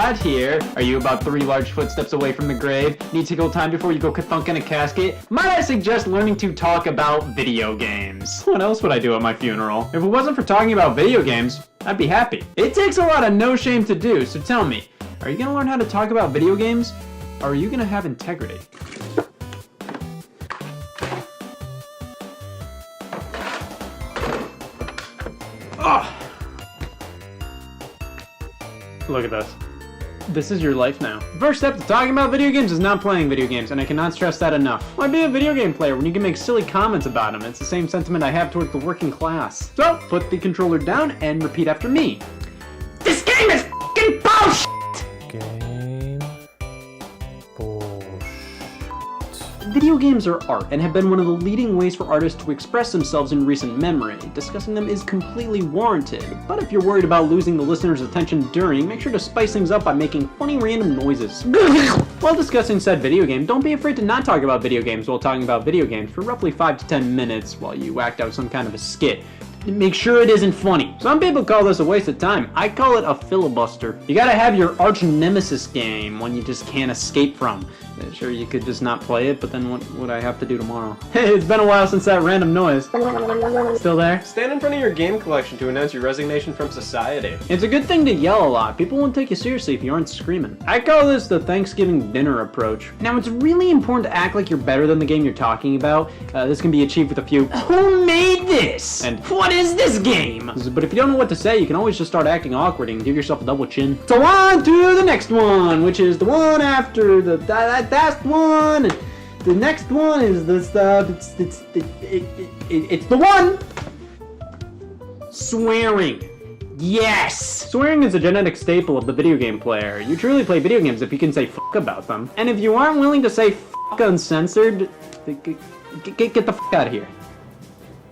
got here? Are you about 3 large footsteps away from the grave? Need to kill time before you go kathunk in a casket? Might I suggest learning to talk about video games? What else would I do at my funeral? If it wasn't for talking about video games, I'd be happy. It takes a lot of no shame to do, so tell me, are you gonna learn how to talk about video games? Or are you gonna have integrity? Ugh. Look at this. This is your life now. The first step to talking about video games is not playing video games, and I cannot stress that enough. Why be a video game player when you can make silly comments about them? It's the same sentiment I have towards the working class. So, put the controller down and repeat after me. This game is f***ing bullshit! Game bullshit. Video games are art and have been one of the leading ways for artists to express themselves in recent memory. Discussing them is completely warranted, but if you're worried about losing the listener's attention during, make sure to spice things up by making funny random noises. While discussing said video game, don't be afraid to not talk about video games while talking about video games for roughly 5 to 10 minutes while you act out some kind of a skit. Make sure it isn't funny. Some people call this a waste of time. I call it a filibuster. You gotta have your arch nemesis game, one you just can't escape from. Sure, you could just not play it, but then what would I have to do tomorrow? Hey, it's been a while since that random noise. Still there? Stand in front of your game collection to announce your resignation from society. It's a good thing to yell a lot. People won't take you seriously if you aren't screaming. I call this the Thanksgiving dinner approach. Now, it's really important to act like you're better than the game you're talking about. This can be achieved with a few, "Who made this?" and "What is this game?" But if you don't know what to say, you can always just start acting awkward and give yourself a double chin. So on to the next one, which is the one after that one. And the next one is the stuff. It's the one. Swearing. Yes! Swearing is a genetic staple of the video game player. You truly play video games if you can say f*** about them. And if you aren't willing to say f*** uncensored, get the f*** out of here.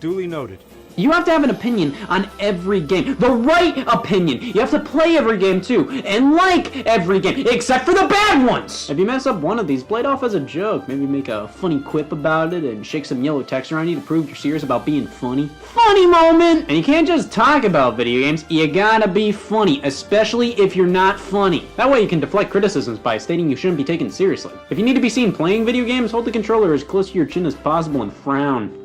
Duly noted. You have to have an opinion on every game. The right opinion. You have to play every game too, and like every game, except for the bad ones! If you mess up one of these, play it off as a joke. Maybe make a funny quip about it and shake some yellow text around you to prove you're serious about being funny. Funny moment! And you can't just talk about video games, you gotta be funny, especially if you're not funny. That way you can deflect criticisms by stating you shouldn't be taken seriously. If you need to be seen playing video games, hold the controller as close to your chin as possible and frown.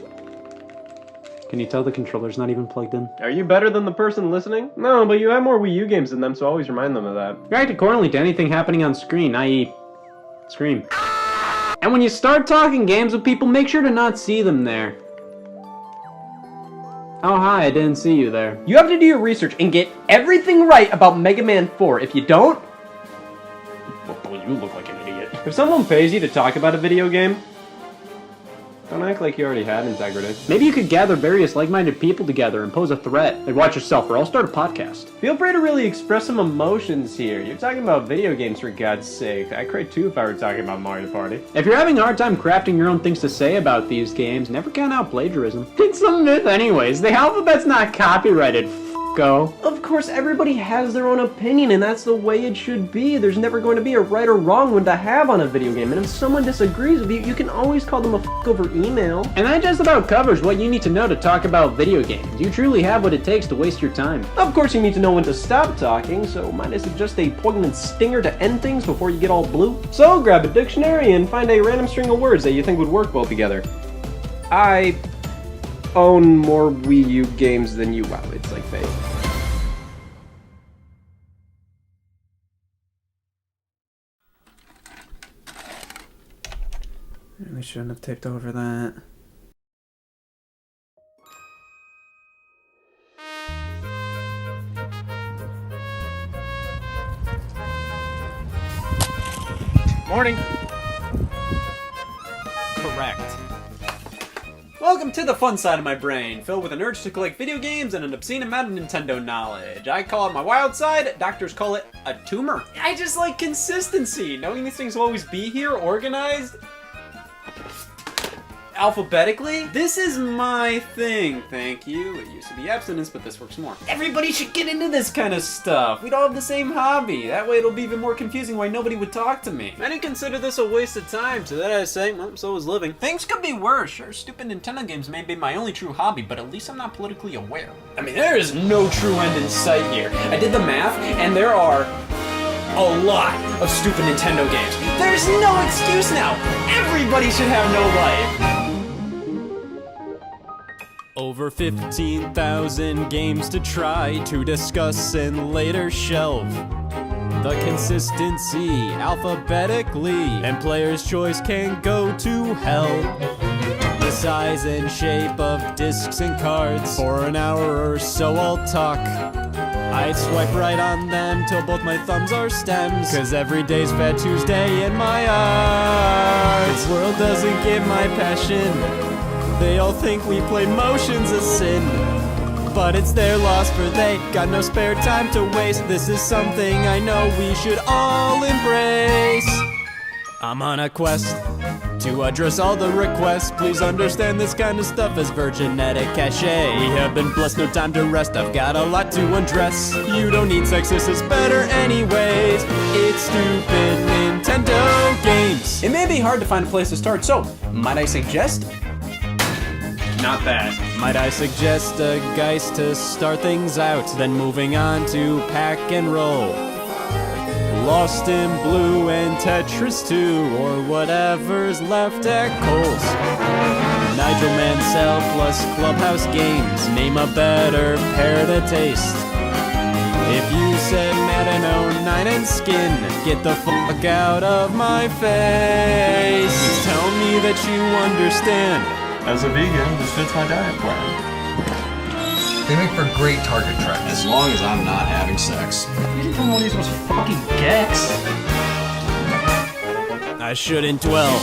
Can you tell the controller's not even plugged in? Are you better than the person listening? No, but you have more Wii U games than them, so always remind them of that. React accordingly to anything happening on screen, i.e. scream. And when you start talking games with people, make sure to not see them there. Oh hi, I didn't see you there. You have to do your research and get everything right about Mega Man 4. If you don't, well, you look like an idiot. If someone pays you to talk about a video game, don't act like you already had integrity. Maybe you could gather various like-minded people together and pose a threat. Like, watch yourself, or I'll start a podcast. Feel free to really express some emotions here. You're talking about video games, for God's sake. I'd cry too if I were talking about Mario Party. If you're having a hard time crafting your own things to say about these games, never count out plagiarism. It's a myth anyways. The alphabet's not copyrighted, f***o. Of course, everybody has their own opinion, and that's the way it should be. There's never going to be a right or wrong one to have on a video game, and if someone disagrees with you, you can always call them a f*** over email. And that just about covers what you need to know to talk about video games. You truly have what it takes to waste your time. Of course, you need to know when to stop talking, so might I suggest a poignant stinger to end things before you get all blue? So grab a dictionary and find a random string of words that you think would work well together. I own more Wii U games than you. Wow, it's like fate. We shouldn't have taped over that. Morning. Correct. Welcome to the fun side of my brain, filled with an urge to collect video games and an obscene amount of Nintendo knowledge. I call it my wild side, doctors call it a tumor. I just like consistency, knowing these things will always be here, organized alphabetically. This is my thing, thank you. It used to be abstinence, but this works more. Everybody should get into this kind of stuff. We'd all have the same hobby. That way it'll be even more confusing why nobody would talk to me. Many consider this a waste of time, to that I say, well, so is living. Things could be worse. Sure, stupid Nintendo games may be my only true hobby, but at least I'm not politically aware. I mean, there is no true end in sight here. I did the math, and there are a lot of stupid Nintendo games. There's no excuse now. Everybody should have no life. Over 15,000 games to try to discuss and later shelve. The consistency alphabetically, and player's choice can go to hell. The size and shape of discs and cards, for an hour or so I'll talk. I'd swipe right on them till both my thumbs are stems, cause every day's Fat Tuesday in my eyes. This world doesn't get my passion. They all think we play motions a sin, but it's their loss, for they got no spare time to waste. This is something I know we should all embrace. I'm on a quest to address all the requests. Please understand this kind of stuff is virginetic cachet. We have been blessed, no time to rest. I've got a lot to undress. You don't need sex, this is better anyways. It's stupid Nintendo games. It may be hard to find a place to start, so might I suggest? Not that. Might I suggest a Geist to start things out, then moving on to Pack and Roll, Lost in Blue and Tetris 2, or whatever's left at Kohl's. Nigel Mansell plus Clubhouse Games, name a better pair to taste. If you said Madden 09 and Skin, get the fuck out of my face. Please tell me that you understand. As a vegan, this fits my diet plan. They make for great target tracks. As long as I'm not having sex. You didn't tell me what these was fucking gex. I shouldn't dwell.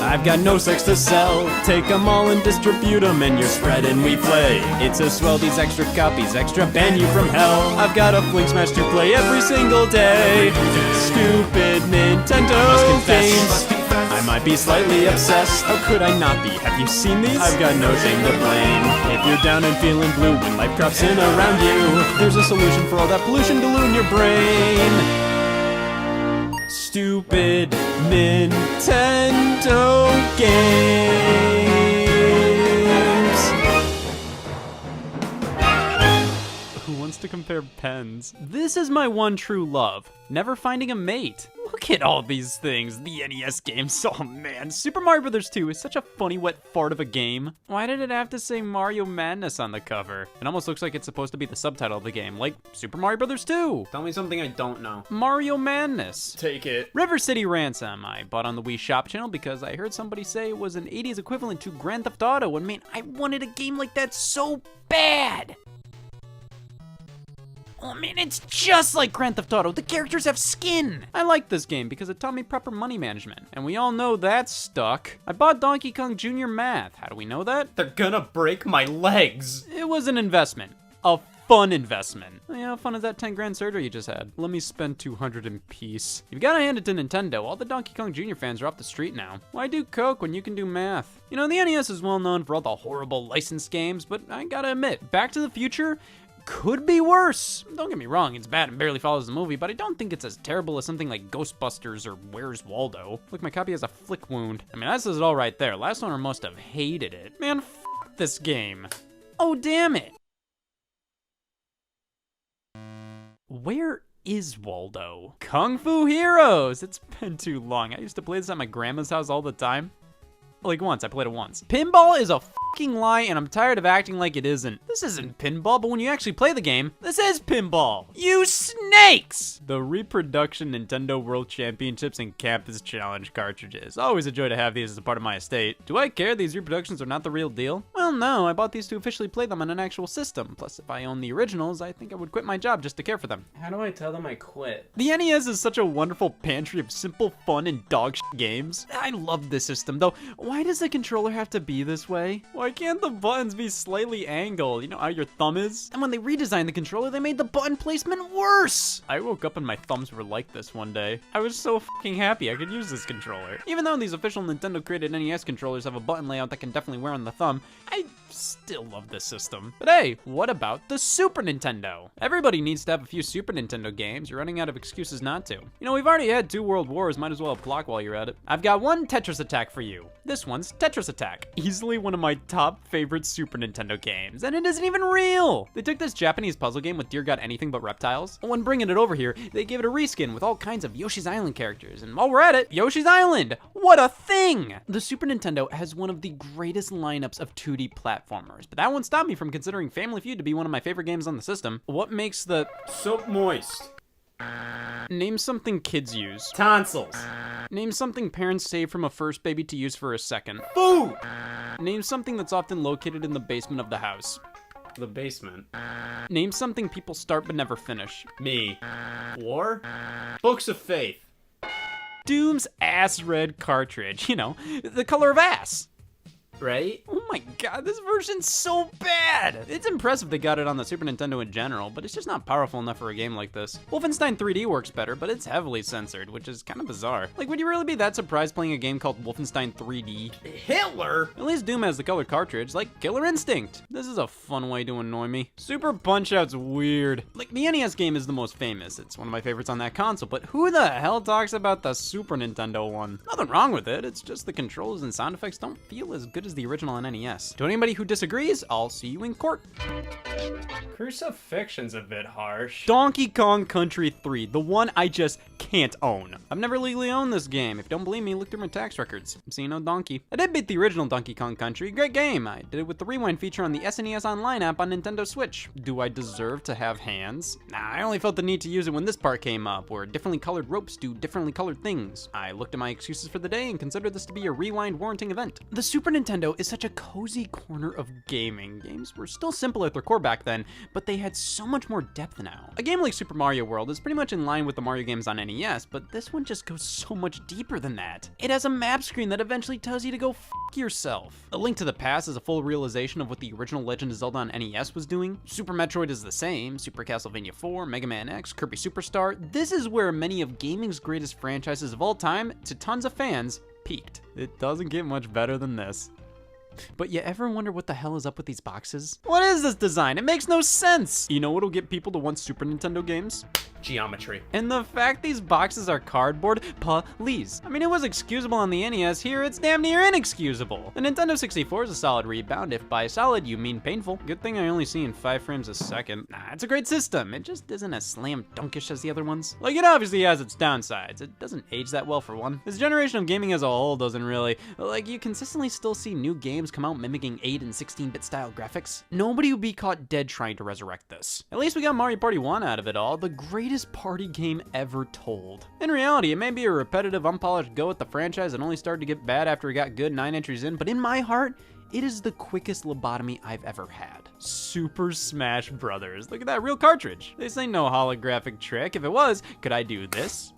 I've got no sex to sell. Take them all and distribute them, and you're spreading we play. It's a swell, these extra copies, extra ban you from hell. I've got a fling smash to play every single day. Stupid Nintendo games. I might be slightly obsessed. How could I not be? Have you seen these? I've got no shame to blame. If you're down and feeling blue when life drops in around you, there's a solution for all that pollution glue in your brain. Stupid Nintendo games. Who wants to compare pens? This is my one true love. Never finding a mate. Look at all these things. The NES games. Oh man, Super Mario Bros. 2 is such a funny wet fart of a game. Why did it have to say Mario Madness on the cover? It almost looks like it's supposed to be the subtitle of the game, like Super Mario Bros. 2. Tell me something I don't know. Mario Madness. Take it. River City Ransom. I bought on the Wii Shop channel because I heard somebody say it was an 80s equivalent to Grand Theft Auto, and man, I wanted a game like that so bad. Oh man, it's just like Grand Theft Auto. The characters have skin. I like this game because it taught me proper money management, and we all know that's stuck. I bought Donkey Kong Jr. Math. How do we know that? They're gonna break my legs. It was an investment. A fun investment. Oh, yeah, how fun is that 10 grand surgery you just had? Let me spend 200 in peace. You've gotta hand it to Nintendo. All the Donkey Kong Jr. fans are off the street now. Why do coke when you can do math? You know, the NES is well known for all the horrible licensed games, but I gotta admit, Back to the Future could be worse. Don't get me wrong, it's bad and barely follows the movie, but I don't think it's as terrible as something like Ghostbusters or Where's Waldo. Look, my copy has a flick wound. I mean, that says it all right there. Last owner must have hated it. Man, f this game. Oh, damn it. Where is Waldo? Kung Fu Heroes! It's been too long. I used to play this at my grandma's house all the time. Like once, I played it once. Pinball is a fucking lie, and I'm tired of acting like it isn't. This isn't pinball, but when you actually play the game, this is pinball. You snakes! The reproduction Nintendo World Championships and Campus Challenge cartridges. Always a joy to have these as a part of my estate. Do I care these reproductions are not the real deal? Well, no, I bought these to officially play them on an actual system. Plus, if I owned the originals, I think I would quit my job just to care for them. How do I tell them I quit? The NES is such a wonderful pantry of simple fun and dog shit games. I love this system, though. Why does the controller have to be this way? Why can't the buttons be slightly angled? You know how your thumb is? And when they redesigned the controller, they made the button placement worse! I woke up and my thumbs were like this one day. I was so fucking happy I could use this controller. Even though these official Nintendo created NES controllers have a button layout that can definitely wear on the thumb, I still love this system. But hey, what about the Super Nintendo? Everybody needs to have a few Super Nintendo games. You're running out of excuses not to. You know, we've already had 2 World Wars, might as well have clock while you're at it. I've got one Tetris Attack for you. This one's Tetris Attack. Easily one of my top favorite Super Nintendo games, and it isn't even real. They took this Japanese puzzle game with dear god anything but reptiles. When bringing it over here, they gave it a reskin with all kinds of Yoshi's Island characters, and while we're at it, Yoshi's Island! What a thing! The Super Nintendo has one of the greatest lineups of 2D platformers, but that won't stop me from considering Family Feud to be one of my favorite games on the system. What makes the Soap moist. Name something kids use. Tonsils. Name something parents save from a first baby to use for a second. Food. Name something that's often located in the basement of the house. The basement. Name something people start but never finish. Me. War. Books of Faith. Doom's ass red cartridge. You know, the color of ass. Right? Oh my god, this version's so bad! It's impressive they got it on the Super Nintendo in general, but it's just not powerful enough for a game like this. Wolfenstein 3D works better, but it's heavily censored, which is kind of bizarre. Like, would you really be that surprised playing a game called Wolfenstein 3D? Hitler? At least Doom has the colored cartridge, like Killer Instinct. This is a fun way to annoy me. Super Punch-Out's weird. Like, the NES game is the most famous. It's one of my favorites on that console, but who the hell talks about the Super Nintendo one? Nothing wrong with it, it's just the controls and sound effects don't feel as good as the original on NES. To anybody who disagrees, I'll see you in court. Crucifixion's a bit harsh. Donkey Kong Country 3, the one I just can't own. I've never legally owned this game. If you don't believe me, look through my tax records. See no donkey. I did beat the original Donkey Kong Country. Great game. I did it with the rewind feature on the SNES Online app on Nintendo Switch. Do I deserve to have hands? Nah, I only felt the need to use it when this part came up, where differently colored ropes do differently colored things. I looked at my excuses for the day and considered this to be a rewind warranting event. The Super Nintendo is such a cozy corner of gaming. Games were still simple at their core back then, but they had so much more depth now. A game like Super Mario World is pretty much in line with the Mario games on NES, but this one just goes so much deeper than that. It has a map screen that eventually tells you to go f yourself. A Link to the Past is a full realization of what the original Legend of Zelda on NES was doing. Super Metroid is the same, Super Castlevania 4, Mega Man X, Kirby Superstar. This is where many of gaming's greatest franchises of all time, to tons of fans, peaked. It doesn't get much better than this. But you ever wonder what the hell is up with these boxes? What is this design? It makes no sense! You know what'll get people to want Super Nintendo games? Geometry. And the fact these boxes are cardboard, please. I mean, it was excusable on the NES. Here, it's damn near inexcusable. The Nintendo 64 is a solid rebound. If by solid, you mean painful. Good thing I only see in 5 frames a second. Nah, it's a great system. It just isn't as slam dunkish as the other ones. Like, it obviously has its downsides. It doesn't age that well, for one. This generation of gaming as a whole doesn't really. Like, you consistently still see new games come out mimicking 8 and 16-bit style graphics. Nobody would be caught dead trying to resurrect this. At least we got Mario Party 1 out of it all, the greatest party game ever told. In reality, it may be a repetitive, unpolished go at the franchise that only started to get bad after it got good 9 entries in, but in my heart, it is the quickest lobotomy I've ever had. Super Smash Brothers. Look at that real cartridge. This ain't no holographic trick. If it was, could I do this?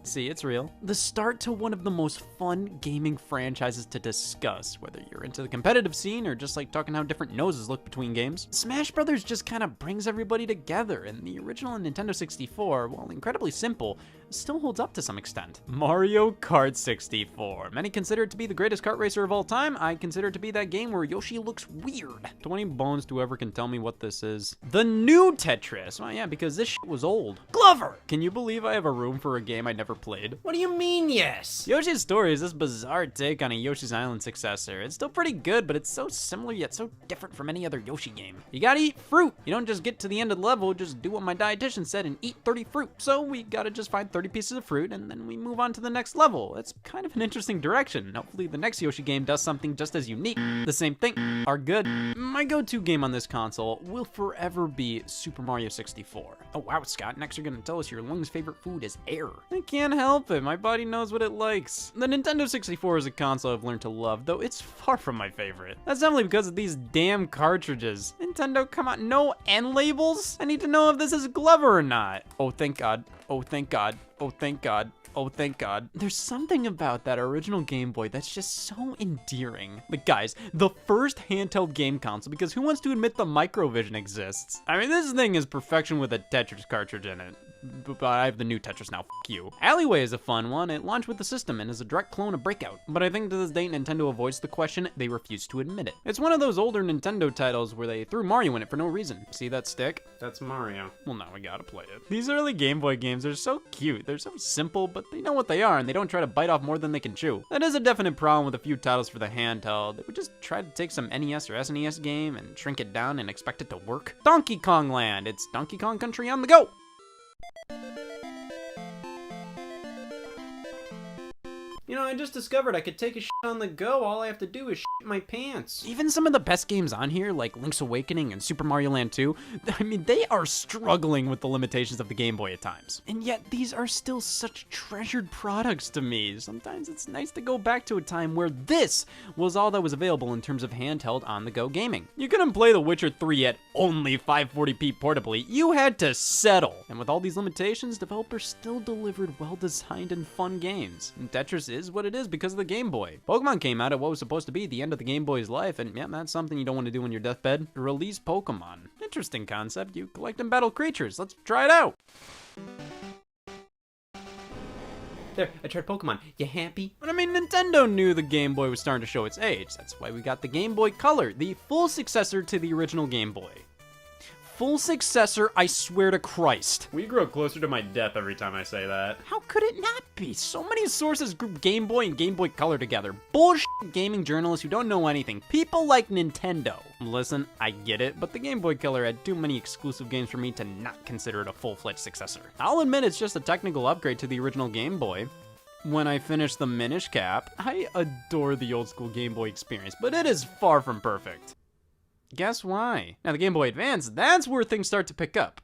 See, it's real. The start to one of the most fun gaming franchises to discuss, whether you're into the competitive scene or just like talking how different noses look between games. Smash Brothers just kind of brings everybody together, and the original Nintendo 64, while incredibly simple, still holds up to some extent. Mario Kart 64. Many consider it to be the greatest kart racer of all time. I consider it to be that game where Yoshi looks weird. 20 bones to whoever can tell me what this is. The new Tetris. Well, yeah, because this shit was old. Glover! Can you believe I have a room for a game I never played? What do you mean, yes? Yoshi's Story is this bizarre take on a Yoshi's Island successor. It's still pretty good, but it's so similar yet so different from any other Yoshi game. You gotta eat fruit. You don't just get to the end of the level, just do what my dietitian said and eat 30 fruit. So we gotta just find 30 pieces of fruit and then we move on to the next level. It's kind of an interesting direction. Hopefully the next Yoshi game does something just as unique. The same thing are good. My go-to game on this console will forever be Super Mario 64. Oh wow, Scott, next you're gonna tell us your Lung's favorite food is air. I can't help it, my body knows what it likes. The Nintendo 64 is a console I've learned to love, though it's far from my favorite. That's simply because of these damn cartridges. Nintendo, come on, no end labels? I need to know if this is Glover or not. Oh, thank God. Oh, thank God. Oh, thank God. Oh, thank God. There's something about that original Game Boy that's just so endearing. Like, guys, the first handheld game console, because who wants to admit the Microvision exists? I mean, this thing is perfection with a Tetris cartridge in it. but I have the new Tetris now, you. Alleyway is a fun one. It launched with the system and is a direct clone of Breakout. But I think to this date, Nintendo avoids the question, they refuse to admit it. It's one of those older Nintendo titles where they threw Mario in it for no reason. See that stick? That's Mario. Well, now we gotta play it. These early Game Boy games are so cute. They're so simple, but they know what they are, and they don't try to bite off more than they can chew. That is a definite problem with a few titles for the handheld. They would just try to take some NES or SNES game and shrink it down and expect it to work. Donkey Kong Land. It's Donkey Kong Country on the go. You know, I just discovered I could take a shit on the go. All I have to do is shit my pants. Even some of the best games on here, like Link's Awakening and Super Mario Land 2, I mean, they are struggling with the limitations of the Game Boy at times. And yet, these are still such treasured products to me. Sometimes it's nice to go back to a time where this was all that was available in terms of handheld on-the-go gaming. You couldn't play The Witcher 3 at only 540p portably. You had to settle. And with all these limitations, developers still delivered well-designed and fun games. And Tetris is what it is because of the Game Boy. Pokemon came out at what was supposed to be the end of the Game Boy's life, and yeah, that's something you don't want to do on your deathbed. Release Pokemon. Interesting concept. You collect and battle creatures. Let's try it out. There, I tried Pokemon. You happy? But I mean, Nintendo knew the Game Boy was starting to show its age. That's why we got the Game Boy Color, the full successor to the original Game Boy. Full successor, I swear to Christ. We grow closer to my death every time I say that. How could it not be? So many sources group Game Boy and Game Boy Color together. Bullshit gaming journalists who don't know anything. People like Nintendo. Listen, I get it, but the Game Boy Color had too many exclusive games for me to not consider it a full-fledged successor. I'll admit it's just a technical upgrade to the original Game Boy. When I finish the Minish Cap, I adore the old school Game Boy experience, but it is far from perfect. Guess why? Now the Game Boy Advance, that's where things start to pick up.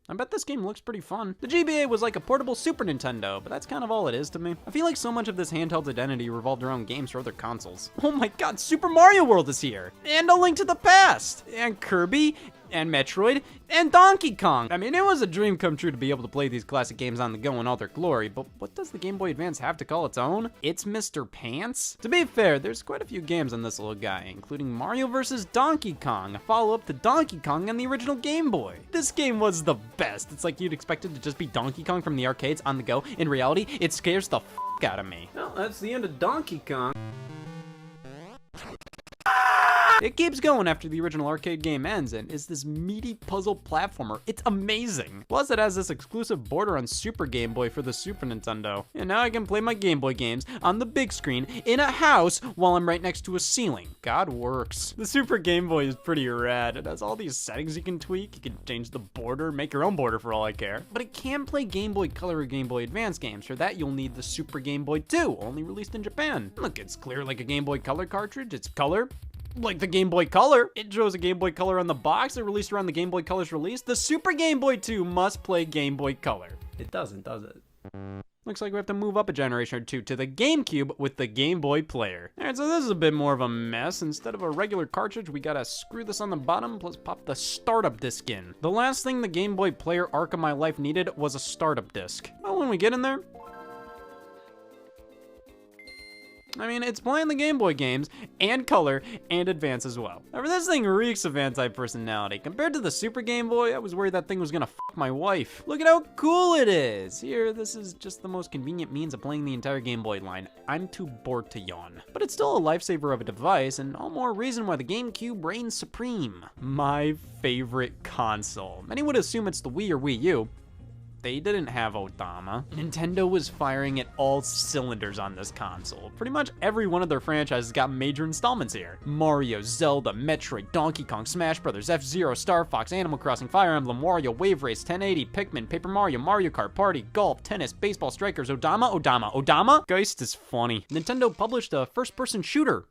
I bet this game looks pretty fun. The GBA was like a portable Super Nintendo, but that's kind of all it is to me. I feel like so much of this handheld's identity revolved around games for other consoles. Oh my god, Super Mario World is here! And A Link to the Past! And Kirby! And Metroid, and Donkey Kong. I mean, it was a dream come true to be able to play these classic games on the go in all their glory, but what does the Game Boy Advance have to call its own? It's Mr. Pants? To be fair, there's quite a few games on this little guy, including Mario vs. Donkey Kong, a follow-up to Donkey Kong on the original Game Boy. This game was the best. It's like you'd expect it to just be Donkey Kong from the arcades on the go. In reality, it scares the f*** out of me. Well, that's the end of Donkey Kong. It keeps going after the original arcade game ends and is this meaty puzzle platformer. It's amazing. Plus it has this exclusive border on Super Game Boy for the Super Nintendo. And now I can play my Game Boy games on the big screen in a house while I'm right next to a ceiling. God works. The Super Game Boy is pretty rad. It has all these settings you can tweak. You can change the border, make your own border for all I care. But it can play Game Boy Color or Game Boy Advance games. For that you'll need the Super Game Boy 2, only released in Japan. Look, it's clear like a Game Boy Color cartridge. It's color. Like the Game Boy Color. It shows a Game Boy Color on the box. It released around the Game Boy Color's release. The Super Game Boy 2 must play Game Boy Color. It doesn't, does it? Looks like we have to move up a generation or two to the GameCube with the Game Boy Player. Alright, so this is a bit more of a mess. Instead of a regular cartridge, we gotta screw this on the bottom, plus pop the startup disc in. The last thing the Game Boy Player arc of my life needed was a startup disc. Well, when we get in there, I mean, it's playing the Game Boy games, and Color, and Advance as well. However, this thing reeks of anti-personality. Compared to the Super Game Boy, I was worried that thing was gonna f*** my wife. Look at how cool it is! Here, this is just the most convenient means of playing the entire Game Boy line. I'm too bored to yawn. But it's still a lifesaver of a device, and all more reason why the GameCube reigns supreme. My favorite console. Many would assume it's the Wii or Wii U. They didn't have Odama. Nintendo was firing at all cylinders on this console. Pretty much every one of their franchises got major installments here. Mario, Zelda, Metroid, Donkey Kong, Smash Bros., F-Zero, Star Fox, Animal Crossing, Fire Emblem, Wario, Wave Race, 1080, Pikmin, Paper Mario, Mario Kart, Party, Golf, Tennis, Baseball Strikers, Odama? Geist is funny. Nintendo published a first-person shooter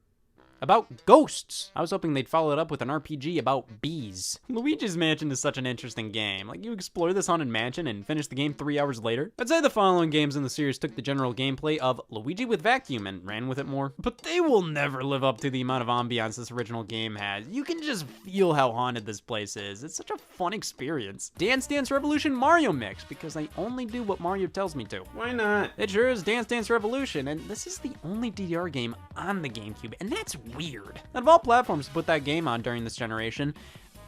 about ghosts. I was hoping they'd follow it up with an RPG about bees. Luigi's Mansion is such an interesting game. Like, you explore this haunted mansion and finish the game 3 hours later. I'd say the following games in the series took the general gameplay of Luigi with Vacuum and ran with it more. But they will never live up to the amount of ambiance this original game has. You can just feel how haunted this place is. It's such a fun experience. Dance Dance Revolution Mario Mix, because I only do what Mario tells me to. Why not? It sure is Dance Dance Revolution, and this is the only DDR game on the GameCube, and that's weird. Out of all platforms to put that game on during this generation,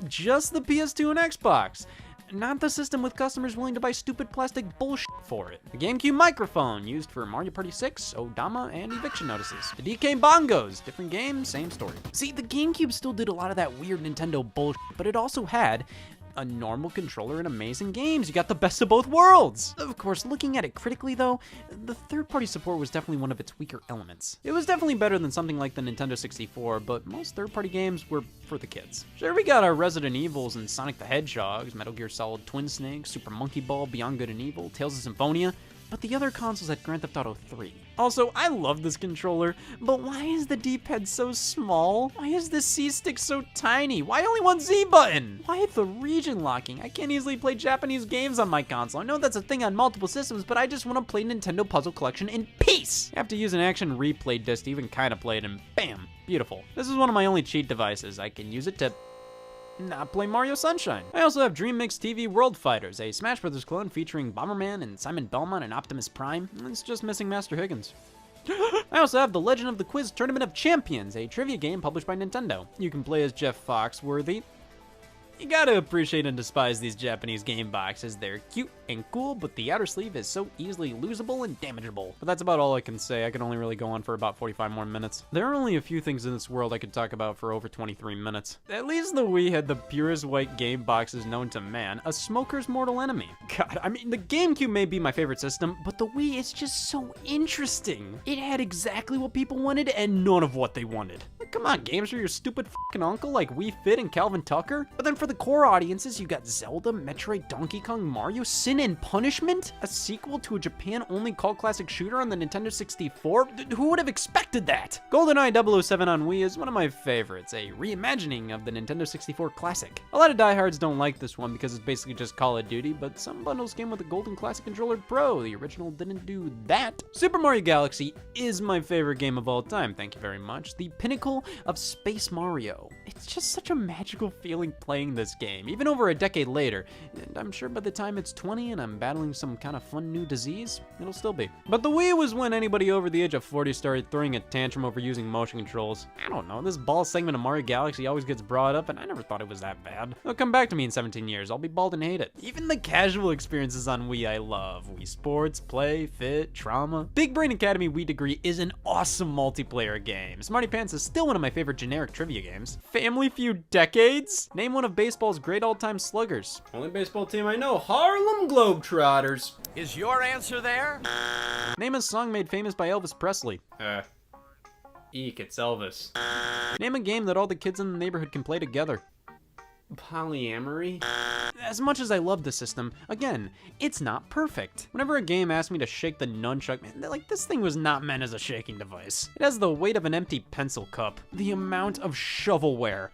just the PS2 and Xbox. not the system with customers willing to buy stupid plastic bullshit for it. The GameCube microphone, used for Mario Party 6, Odama, and eviction notices. The DK bongos, different game, same story. See, the GameCube still did a lot of that weird Nintendo bullshit, but it also had a normal controller and amazing games. You got the best of both worlds. Of course, looking at it critically though, the third-party support was definitely one of its weaker elements. It was definitely better than something like the Nintendo 64, but most third-party games were for the kids. Sure, we got our Resident Evils and Sonic the Hedgehogs, Metal Gear Solid Twin Snakes, Super Monkey Ball, Beyond Good and Evil, Tales of Symphonia, but the other consoles had Grand Theft Auto 3. Also, I love this controller, but why is the D-pad so small? Why is the C-stick so tiny? Why only one Z button? Why the region locking? I can't easily play Japanese games on my console. I know that's a thing on multiple systems, but I just want to play Nintendo Puzzle Collection in peace. I have to use an action replay disc to even kind of play it, and bam, beautiful. This is one of my only cheat devices. I can use it to not play Mario Sunshine. I also have Dream Mix TV World Fighters, a Smash Bros. Clone featuring Bomberman and Simon Belmont and Optimus Prime. It's just missing Master Higgins. I also have The Legend of the Quiz Tournament of Champions, a trivia game published by Nintendo. You can play as Jeff Foxworthy. You gotta appreciate and despise these Japanese game boxes. They're cute and cool, but the outer sleeve is so easily losable and damageable. But that's about all I can say. I can only really go on for about 45 more minutes. There are only a few things in this world I could talk about for over 23 minutes. At least the Wii had the purest white game boxes known to man, a smoker's mortal enemy. God, I mean, the GameCube may be my favorite system, but the Wii is just so interesting. It had exactly what people wanted and none of what they wanted. Like, come on, games for your stupid fucking uncle like Wii Fit and Calvin Tucker? But then for the core audiences, you got Zelda, Metroid, Donkey Kong, Mario, Sin and Punishment? A sequel to a Japan-only cult classic shooter on the Nintendo 64? Who would have expected that? GoldenEye 007 on Wii is one of my favorites, a reimagining of the Nintendo 64 classic. A lot of diehards don't like this one because it's basically just Call of Duty, but some bundles came with the Golden Classic Controller Pro. The original didn't do that. Super Mario Galaxy is my favorite game of all time, thank you very much. The pinnacle of Space Mario. It's just such a magical feeling playing this game, even over a decade later, and I'm sure by the time it's 20 and I'm battling some kind of fun new disease, it'll still be. But the Wii was when anybody over the age of 40 started throwing a tantrum over using motion controls. I don't know, this ball segment of Mario Galaxy always gets brought up, and I never thought it was that bad. It'll come back to me in 17 years, I'll be bald and hate it. Even the casual experiences on Wii I love. Wii Sports, Play, Fit, Trauma. Big Brain Academy Wii Degree is an awesome multiplayer game. Smarty Pants is still one of my favorite generic trivia games. Family Feud Decades? Name one of baseball's great all-time sluggers. Only baseball team I know, Harlem Globetrotters. Is your answer there? Name a song made famous by Elvis Presley. Eek, it's Elvis. Name a game that all the kids in the neighborhood can play together. Polyamory? As much as I love the system, again, it's not perfect. Whenever a game asks me to shake the nunchuck, man, like, this thing was not meant as a shaking device. It has the weight of an empty pencil cup. The amount of shovelware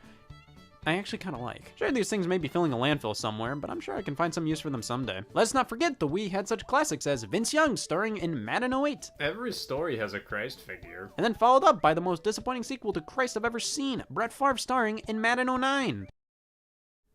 I actually kind of like. Sure, these things may be filling a landfill somewhere, but I'm sure I can find some use for them someday. Let's not forget the Wii had such classics as Vince Young starring in Madden 08. Every story has a Christ figure. And then followed up by the most disappointing sequel to Christ I've ever seen, Brett Favre starring in Madden 09.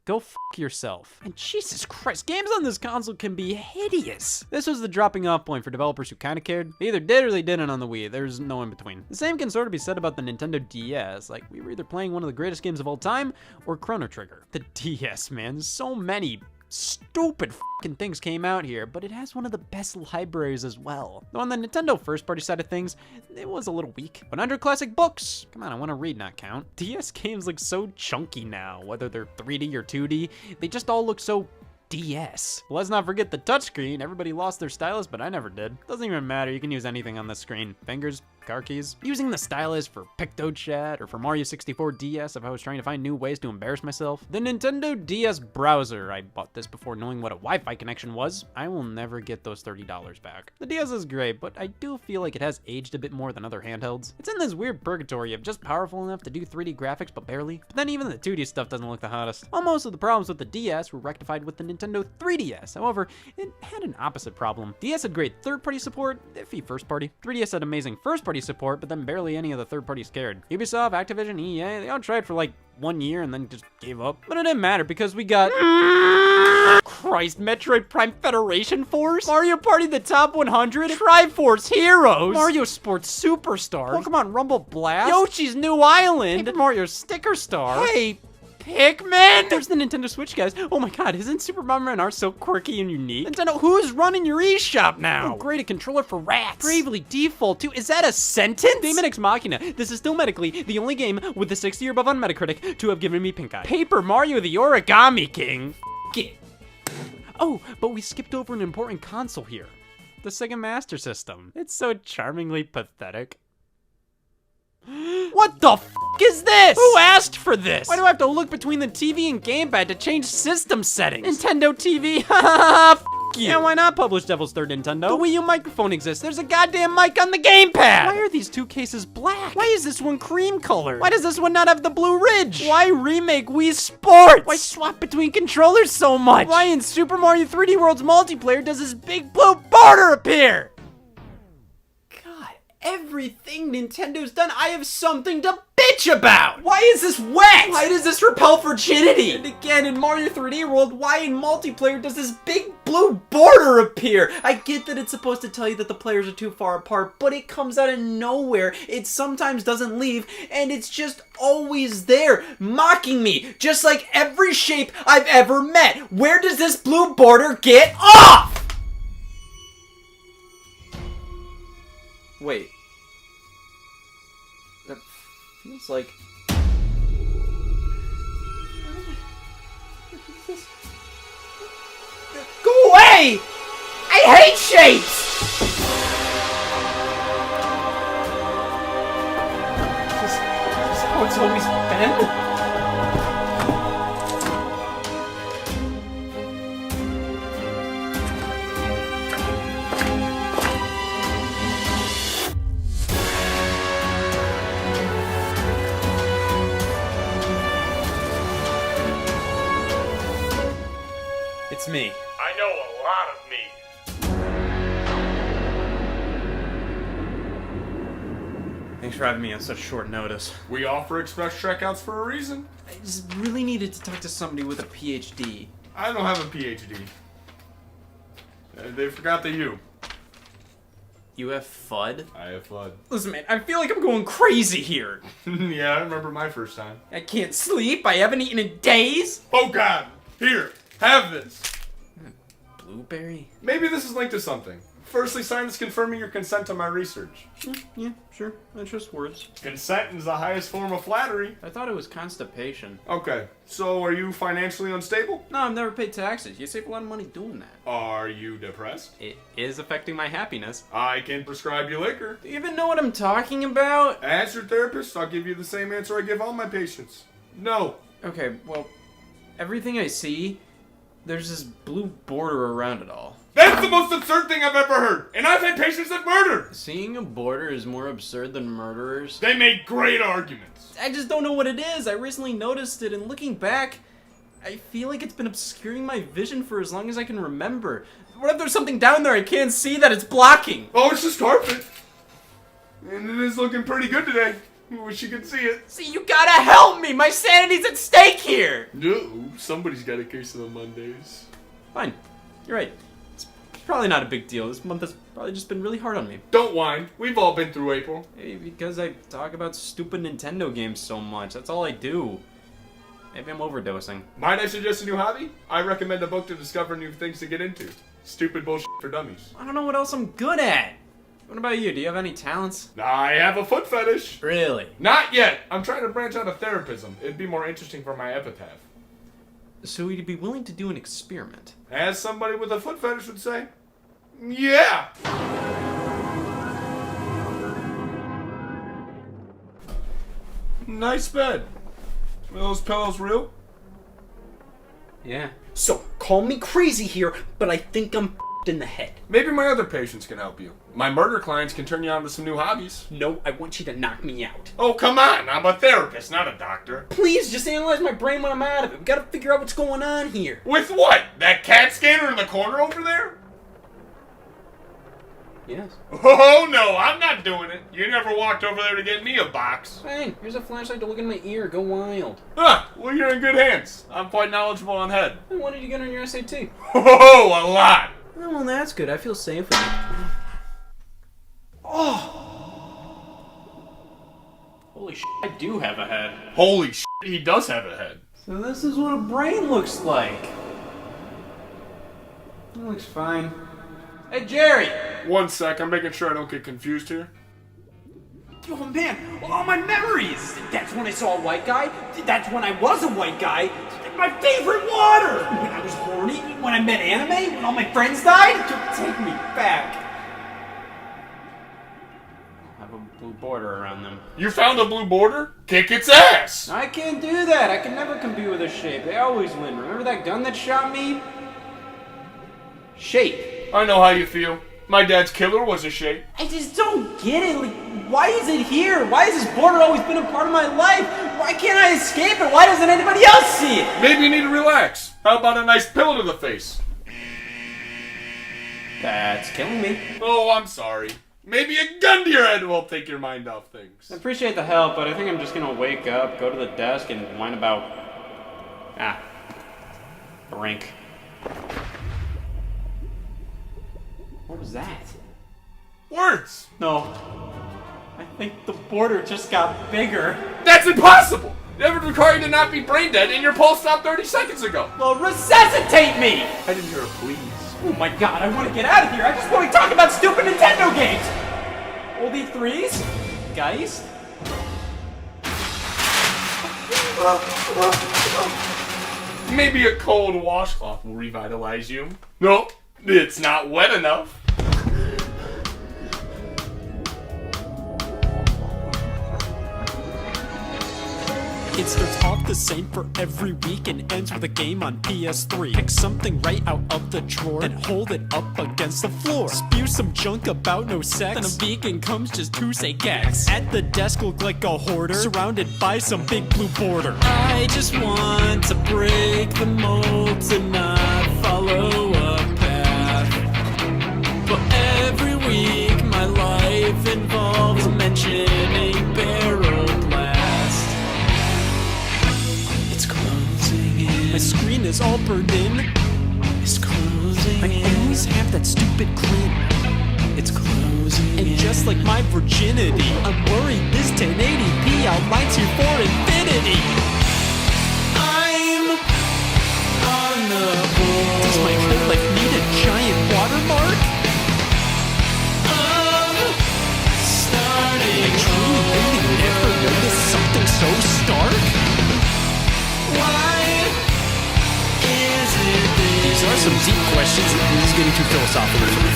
Go f*** yourself. And Jesus Christ, games on this console can be hideous. This was the dropping off point for developers who kinda cared. They either did or they didn't on the Wii. There's no in between. The same can sort of be said about the Nintendo DS. Like, we were either playing one of the greatest games of all time or Chrono Trigger. The DS, man, so many stupid fucking things came out here, but it has one of the best libraries as well. Though on the Nintendo first party side of things, it was a little weak. But under classic books, come on, I want to read, not count. DS games look so chunky now, whether they're 3D or 2D, they just all look so DS. Well, let's not forget the touchscreen. Everybody lost their stylus, but I never did. Doesn't even matter, you can use anything on this screen. Fingers, car keys. Using the stylus for PictoChat or for Mario 64 DS if I was trying to find new ways to embarrass myself. The Nintendo DS browser. I bought this before knowing what a Wi-Fi connection was. I will never get those $30 back. The DS is great, but I do feel like it has aged a bit more than other handhelds. It's in this weird purgatory of just powerful enough to do 3D graphics, but barely. But then even the 2D stuff doesn't look the hottest. Most of the problems with the DS were rectified with the Nintendo 3DS. However, it had an opposite problem. DS had great third-party support, iffy first-party. 3DS had amazing first-party support, but then barely any of the third parties cared. Ubisoft, Activision, EA, they all tried for like 1 year and then just gave up. But it didn't matter because we got Christ, Metroid Prime Federation Force, Mario Party the Top 100, Triforce Heroes, Mario Sports Superstars, Pokemon Rumble Blast, Yoshi's New Island, Paper Mario Sticker Star, hey, Pikmin? There's the Nintendo Switch, guys. Oh my god, isn't Super Mario and R so quirky and unique? Nintendo, who's running your eShop now? Oh great, a controller for rats. Bravely Default too. Is that a sentence? Demon Ex Machina. This is still medically the only game with the 60 or above on Metacritic to have given me pink eye. Paper Mario the Origami King. F it. Oh, but we skipped over an important console here. The Sega Master System. It's so charmingly pathetic. What the f is this? Who asked for this? Why do I have to look between the TV and gamepad to change system settings? Nintendo TV, f you. Yeah, why not publish Devil's Third Nintendo? The Wii U microphone exists. There's a goddamn mic on the gamepad. Why are these two cases black? Why is this one cream colored? Why does this one not have the blue ridge? Why remake Wii Sports? Why swap between controllers so much? Why in Super Mario 3D World's multiplayer does this big blue border appear? Everything Nintendo's done, I have something to bitch about! Why is this wet? Why does this repel virginity? And again, in Mario 3D World, why in multiplayer does this big blue border appear? I get that it's supposed to tell you that the players are too far apart, but it comes out of nowhere. It sometimes doesn't leave, and it's just always there, mocking me, just like every shape I've ever met. Where does this blue border get off? Wait. That feels like... Go away! I hate shapes! Is this how it's always been? It's me. I know a lot of me. Thanks for having me on such short notice. We offer express checkouts for a reason. I just really needed to talk to somebody with a PhD. I don't have a PhD. They forgot the U. You have FUD? I have FUD. Listen, man, I feel like I'm going crazy here. Yeah, I remember my first time. I can't sleep. I haven't eaten in days. Oh God! Here, have this. Blueberry? Maybe this is linked to something. Firstly, sign this confirming your consent to my research. Yeah, sure. That's just words. Consent is the highest form of flattery. I thought it was constipation. Okay, so are you financially unstable? No, I've never paid taxes. You save a lot of money doing that. Are you depressed? It is affecting my happiness. I can prescribe you liquor. Do you even know what I'm talking about? As your therapist, I'll give you the same answer I give all my patients. No. Okay, well, everything I see, there's this blue border around it all. That's the most absurd thing I've ever heard, and I've had patients that murder. Seeing a border is more absurd than murderers. They make great arguments. I just don't know what it is. I recently noticed it, and looking back, I feel like it's been obscuring my vision for as long as I can remember. What if there's something down there I can't see that it's blocking? Oh, it's just carpet. And it is looking pretty good today. I wish you could see it. See, you gotta help me! My sanity's at stake here! No, somebody's got a case of the Mondays. Fine. You're right. It's probably not a big deal. This month has probably just been really hard on me. Don't whine. We've all been through April. Hey, because I talk about stupid Nintendo games so much. That's all I do. Maybe I'm overdosing. Might I suggest a new hobby? I recommend a book to discover new things to get into. Stupid bullshit for dummies. I don't know what else I'm good at. What about you? Do you have any talents? I have a foot fetish. Really? Not yet. I'm trying to branch out of therapism. It'd be more interesting for my epitaph. So you'd be willing to do an experiment? As somebody with a foot fetish would say, yeah! Nice bed. Are those pillows real? Yeah. So, call me crazy here, but I think I'm in the head. Maybe my other patients can help you. My murder clients can turn you on to some new hobbies. No, I want you to knock me out. Oh, come on. I'm a therapist, not a doctor. Please, just analyze my brain when I'm out of it. We gotta figure out what's going on here. With what? That CAT scanner in the corner over there? Yes. Oh, no, I'm not doing it. You never walked over there to get me a box. Fine, here's a flashlight to look in my ear. Go wild. Huh, well, you're in good hands. I'm quite knowledgeable on head. Hey, what did you get on your SAT? Oh, a lot. Oh, well, that's good. I feel safe with it. Holy shit, I do have a head. Holy shit, he does have a head. So this is what a brain looks like. It looks fine. Hey, Jerry! 1 sec, I'm making sure I don't get confused here. Oh man, all my memories! That's when I saw a white guy. That's when I was a white guy. My favorite water! When I was horny, when I met anime, when all my friends died. Take me back. I have a blue border around them. You found a blue border? Kick its ass! I can't do that. I can never compete with a shape. They always win. Remember that gun that shot me? Shape. I know how you feel. My dad's killer was a shape. I just don't get it. Like, why is it here? Why has this border always been a part of my life? Why can't I escape it? Why doesn't anybody else see it? Maybe you need to relax. How about a nice pillow to the face? That's killing me. Oh, I'm sorry. Maybe a gun to your head will take your mind off things. I appreciate the help, but I think I'm just gonna wake up, go to the desk, and whine about... a rink. What was that? Words! No. I think the border just got bigger. That's impossible! It would require you to not be brain dead, and your pulse stopped 30 seconds ago. Well, resuscitate me! I didn't hear a please. Oh my god, I want to get out of here! I just want to talk about stupid Nintendo games! Oldie 3s? Geist? Maybe a cold washcloth will revitalize you. Nope, it's not wet enough. It starts off the same for every week and ends with a game on PS3. Pick something right out of the drawer and hold it up against the floor. Spew some junk about no sex, then a vegan comes just to say gex. At the desk look like a hoarder, surrounded by some big blue border. I just want to break the mold to not follow a path. But every week my life involves mentioning barrel blast. It's closing in. My screen is all burned in. It's closing in. I always have that stupid grin. It's closing in. And just like my virginity, I'm worried this 1080p outlines here for infinity. I'm on the board. Does my whole life need a giant watermark? I truly really never noticed something so stark. Why is it this? These are some deep questions. This is getting too philosophical for me.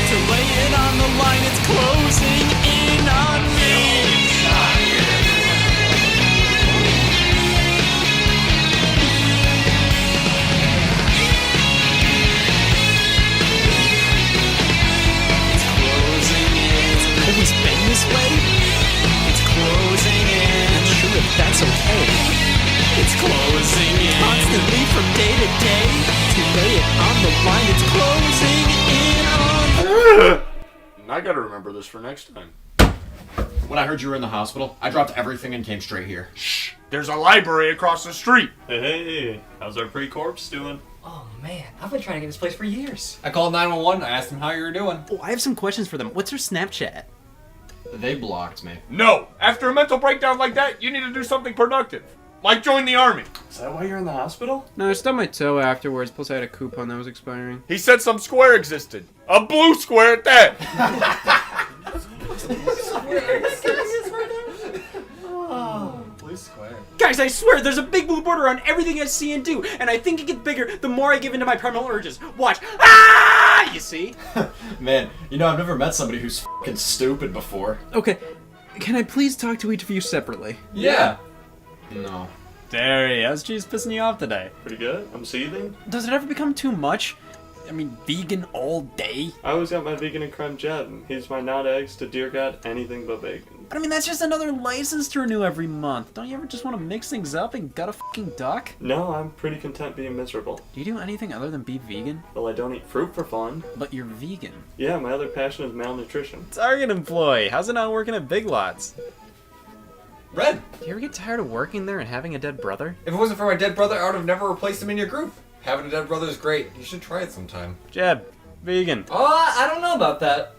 To lay it on the line, it's closing in on me. Always been this way? It's closing in. Not sure if that's okay. It's closing in. Constantly from day to day. To lay it on the line, it's closing in on. I gotta remember this for next time. When I heard you were in the hospital, I dropped everything and came straight here. Shh! There's a library across the street. Hey, how's our pre-corpse doing? Oh man, I've been trying to get this place for years. I called 911. I asked them how you were doing. Oh, I have some questions for them. What's her Snapchat? They blocked me. No! After a mental breakdown like that, you need to do something productive. Like join the army. Is that why you're in the hospital? No, I stubbed my toe afterwards, plus I had a coupon that was expiring. He said some square existed. A blue square at that. Blue square. Guys, I swear, there's a big blue border on everything I see and do, and I think it gets bigger the more I give into my primal urges. Watch. Ah! You see? Man, you know, I've never met somebody who's fucking stupid before. Okay, can I please talk to each of you separately? Yeah. No. Terry, how's cheese pissing you off today? Pretty good. I'm seething. Does it ever become too much? I mean, vegan all day? I always got my vegan and creme Jed. He's my not eggs to dear God, anything but bacon. But I mean, that's just another license to renew every month. Don't you ever just want to mix things up and gut a fucking duck? No, I'm pretty content being miserable. Do you do anything other than be vegan? Well, I don't eat fruit for fun. But you're vegan. Yeah, my other passion is malnutrition. Target employee. How's it not working at Big Lots? Red. Do you ever get tired of working there and having a dead brother? If it wasn't for my dead brother, I would have never replaced him in your group. Having a dead brother is great. You should try it sometime. Jeb, vegan. I don't know about that.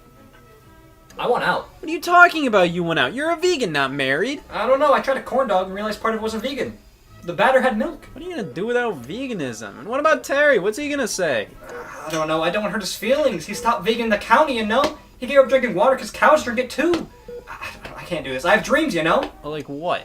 I want out. What are you talking about, you went out? You're a vegan, not married. I don't know, I tried a corn dog and realized part of it wasn't vegan. The batter had milk. What are you gonna do without veganism? And what about Terry? What's he gonna say? I don't know, I don't want to hurt his feelings. He's top vegan in the county, you know? He gave up drinking water because cows drink it too. I can't do this. I have dreams, you know? Like what?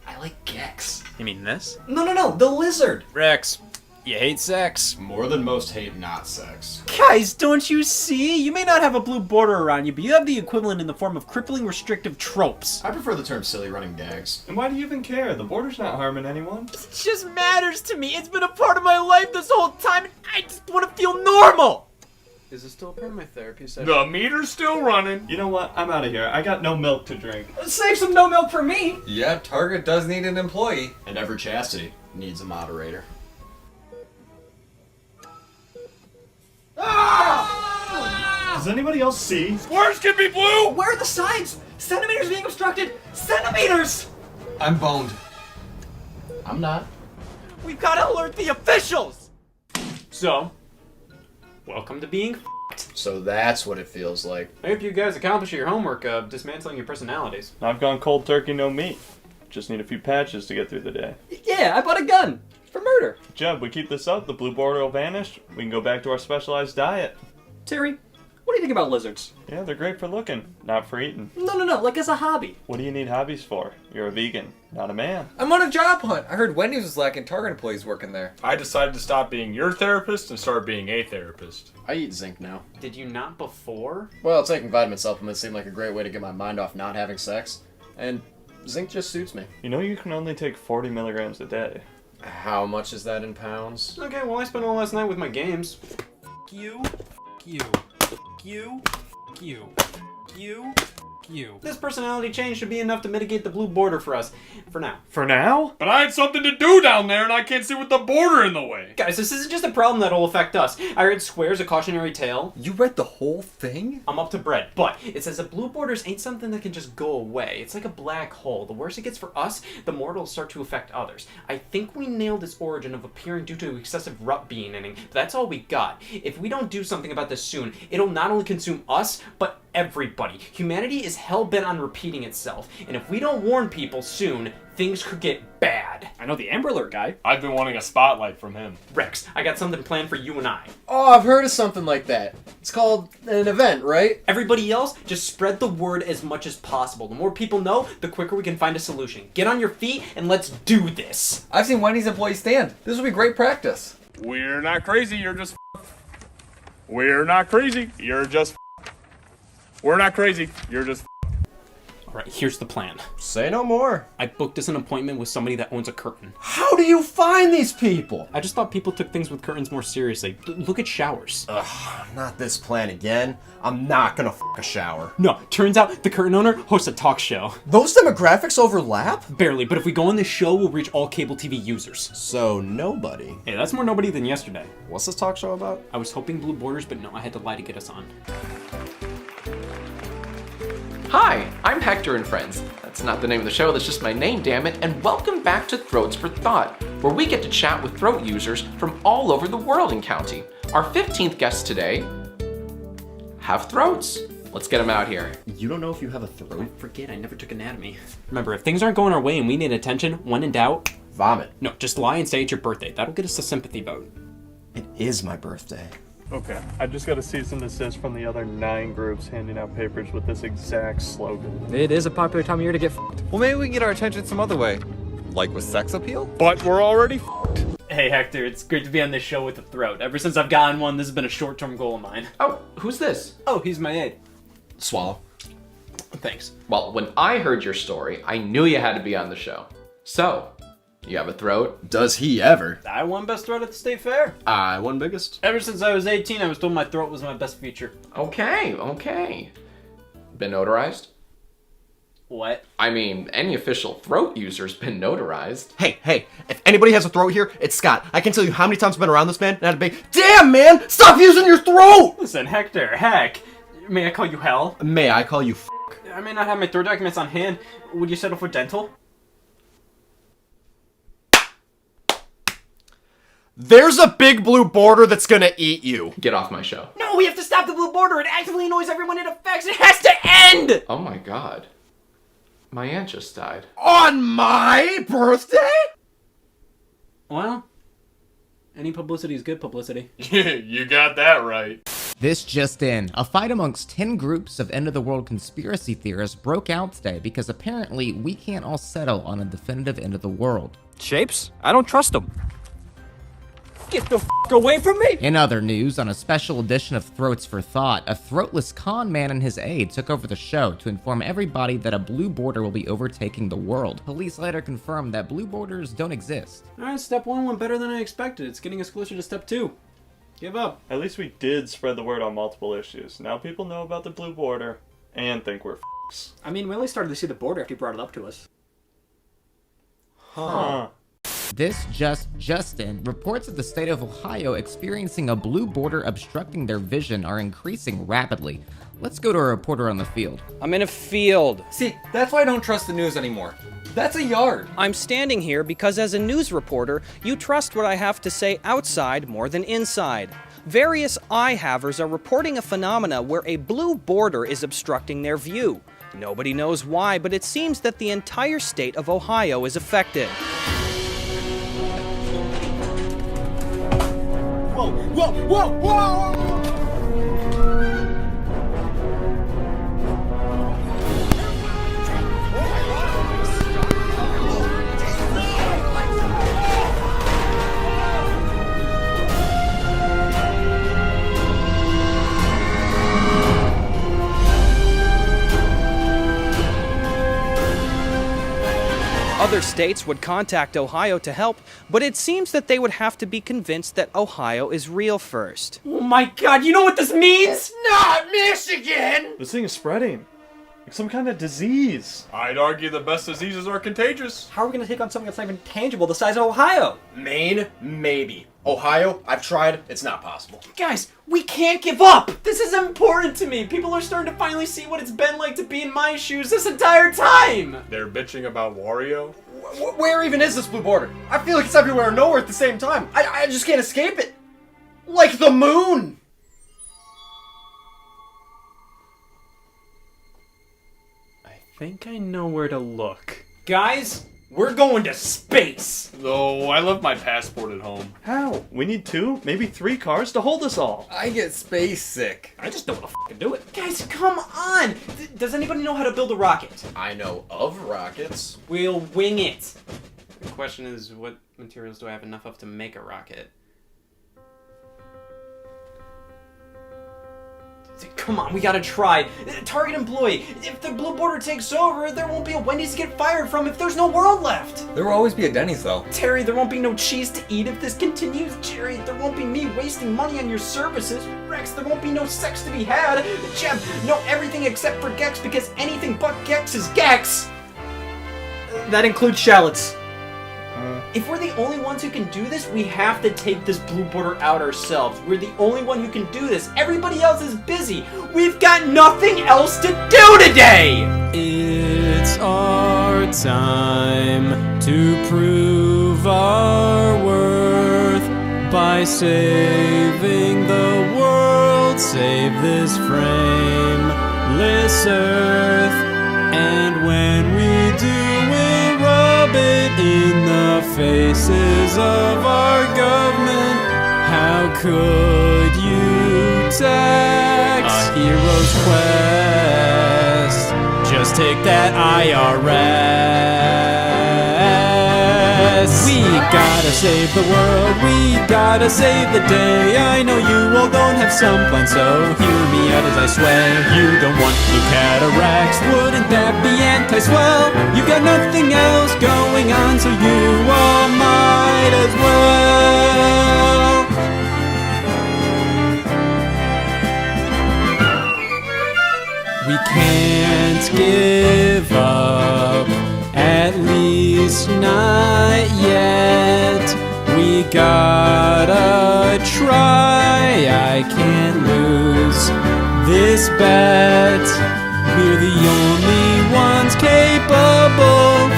I like Gex. You mean this? No, the lizard. Rex, you hate sex. More than most hate not sex. Guys, don't you see? You may not have a blue border around you, but you have the equivalent in the form of crippling restrictive tropes. I prefer the term silly running gags. And why do you even care? The border's not harming anyone. It just matters to me. It's been a part of my life this whole time, and I just want to feel normal. Is this still a part of my therapy session? The meter's still running. You know what? I'm out of here. I got no milk to drink. Save some no milk for me. Yeah, Target does need an employee. And every chastity needs a moderator. Does anybody else see? Squares can be blue! Where are the signs? Centimeters being obstructed. Centimeters! I'm boned. I'm not. We've got to alert the officials! So, welcome to being f***ed. So that's what it feels like. I hope you guys accomplish your homework of dismantling your personalities. I've gone cold turkey, no meat. Just need a few patches to get through the day. Yeah, I bought a gun. For murder. Jeb, we keep this up, the blue border will vanish. We can go back to our specialized diet. Terry, what do you think about lizards? Yeah, they're great for looking, not for eating. No, like as a hobby. What do you need hobbies for? You're a vegan, not a man. I'm on a job hunt. I heard Wendy's was lacking Target employees working there. I decided to stop being your therapist and start being a therapist. I eat zinc now. Did you not before? Well, taking vitamin supplements seemed like a great way to get my mind off not having sex. And zinc just suits me. You know you can only take 40 milligrams a day. How much is that in pounds? Okay, well I spent all last night with my games. You, you, you, you, you, you. This personality change should be enough to mitigate the blue border for us. For now. For now? But I had something to do down there and I can't see with the border in the way. Guys, this isn't just a problem that'll affect us. I read Square's A Cautionary Tale. You read the whole thing? I'm up to bread, but it says that blue borders ain't something that can just go away. It's like a black hole. The worse it gets for us, the more it'll start to affect others. I think we nailed its origin of appearing due to excessive rut being inning, but that's all we got. If we don't do something about this soon, it'll not only consume us, but everybody. Humanity is hell-bent on repeating itself, and if we don't warn people soon, things could get bad. I know the Amber Alert guy. I've been wanting a spotlight from him. Rex, I got something planned for you and I. Oh, I've heard of something like that. It's called an event, right? Everybody else, just spread the word as much as possible. The more people know, the quicker we can find a solution. Get on your feet and let's do this. I've seen Wendy's employees stand. This will be great practice. We're not crazy, you're just We're not crazy, you're just We're not crazy, you're just Alright, here's the plan. Say no more. I booked us an appointment with somebody that owns a curtain. How do you find these people? I just thought people took things with curtains more seriously. Look at showers. Ugh, not this plan again. I'm not gonna a shower. No, turns out the curtain owner hosts a talk show. Those demographics overlap? Barely, but if we go on this show, we'll reach all cable TV users. So nobody. Hey, that's more nobody than yesterday. What's this talk show about? I was hoping blue borders, but no, I had to lie to get us on. Hi, I'm Hector and Friends. That's not the name of the show, that's just my name, damn it, and welcome back to Throats for Thought, where we get to chat with throat users from all over the world and county. Our 15th guests today have throats. Let's get them out here. You don't know if you have a throat? Forget, I never took anatomy. Remember, if things aren't going our way and we need attention, when in doubt, vomit. No, just lie and say it's your birthday. That'll get us a sympathy vote. It is my birthday. Okay, I just got a cease and desist from the other 9 groups handing out papers with this exact slogan. It is a popular time of year to get f***ed. Well, maybe we can get our attention some other way. Like with sex appeal? But we're already Hey Hector, it's great to be on this show with the throat. Ever since I've gotten one, this has been a short-term goal of mine. Oh, who's this? Oh, he's my aide. Swallow. Thanks. Well, when I heard your story, I knew you had to be on the show. So, you have a throat? Does he ever? I won best throat at the state fair. I won biggest. Ever since I was 18, I was told my throat was my best feature. Okay. Been notarized? What? I mean, any official throat user's been notarized. Hey, if anybody has a throat here, it's Scott. I can tell you how many times I've been around this man and I had to be, damn man, stop using your throat! Listen, Hector, heck. May I call you Hell? May I call you I may not have my throat documents on hand. Would you settle for dental? There's a big blue border that's gonna eat you. Get off my show. No, we have to stop the blue border. It actively annoys everyone it affects. It has to end! Oh my god. My aunt just died. On my birthday? Well, any publicity is good publicity. You got that right. This just in. A fight amongst 10 groups of end-of-the-world conspiracy theorists broke out today because apparently we can't all settle on a definitive end of the world. Shapes? I don't trust them. Get the f away from me! In other news, on a special edition of Throats for Thought, a throatless con man and his aide took over the show to inform everybody that a blue border will be overtaking the world. Police later confirmed that blue borders don't exist. Alright, step 1 went better than I expected. It's getting us closer to step 2. Give up. At least we did spread the word on multiple issues. Now people know about the blue border and think we're f***s. I mean, we only started to see the border after you brought it up to us. Huh. This Justin reports that the state of Ohio experiencing a blue border obstructing their vision are increasing rapidly. Let's go to a reporter on the field. I'm in a field. See, that's why I don't trust the news anymore. That's a yard. I'm standing here because as a news reporter, you trust what I have to say outside more than inside. Various eye-havers are reporting a phenomena where a blue border is obstructing their view. Nobody knows why, but it seems that the entire state of Ohio is affected. Whoa, whoa, whoa, whoa! Other states would contact Ohio to help, but it seems that they would have to be convinced that Ohio is real first. Oh my god, you know what this means? Not Michigan! This thing is spreading. Like some kind of disease. I'd argue the best diseases are contagious. How are we gonna take on something that's not even tangible the size of Ohio? Maine? Maybe. Ohio? I've tried. It's not possible. Guys, we can't give up! This is important to me! People are starting to finally see what it's been like to be in my shoes this entire time! They're bitching about Wario. Where even is this blue border? I feel like it's everywhere and nowhere at the same time. I just can't escape it. Like the moon! I think I know where to look. Guys, we're going to space! Though I left my passport at home. How? We need 2, maybe 3 cars to hold us all. I get space sick. I just don't want to do it. Guys, come on! Does anybody know how to build a rocket? I know of rockets. We'll wing it. The question is, what materials do I have enough of to make a rocket? Come on, we gotta try. Target employee. If the blue border takes over, there won't be a Wendy's to get fired from if there's no world left. There will always be a Denny's, though. Terry, there won't be no cheese to eat if this continues. Jerry, there won't be me wasting money on your services. Rex, there won't be no sex to be had. Jeff, no everything except for Gex because anything but Gex is Gex. That includes shallots. If we're the only ones who can do this, we have to take this blue border out ourselves. We're the only one who can do this. Everybody else is busy. We've got nothing else to do today! It's our time to prove our worth by saving the world, save this frameless earth. And when we do, we'll rub it in the faces of our government. How could you tax a hero's quest? Just take that IRS. We gotta save the world, we gotta save the day. I know you all don't have some plan, so hear me out as I sway. You don't want new cataracts, wouldn't that be anti-swell? You got nothing else going on, so you all might as well. We can't give up, at least not yet. We gotta try, I can't lose this bet. We're the only ones capable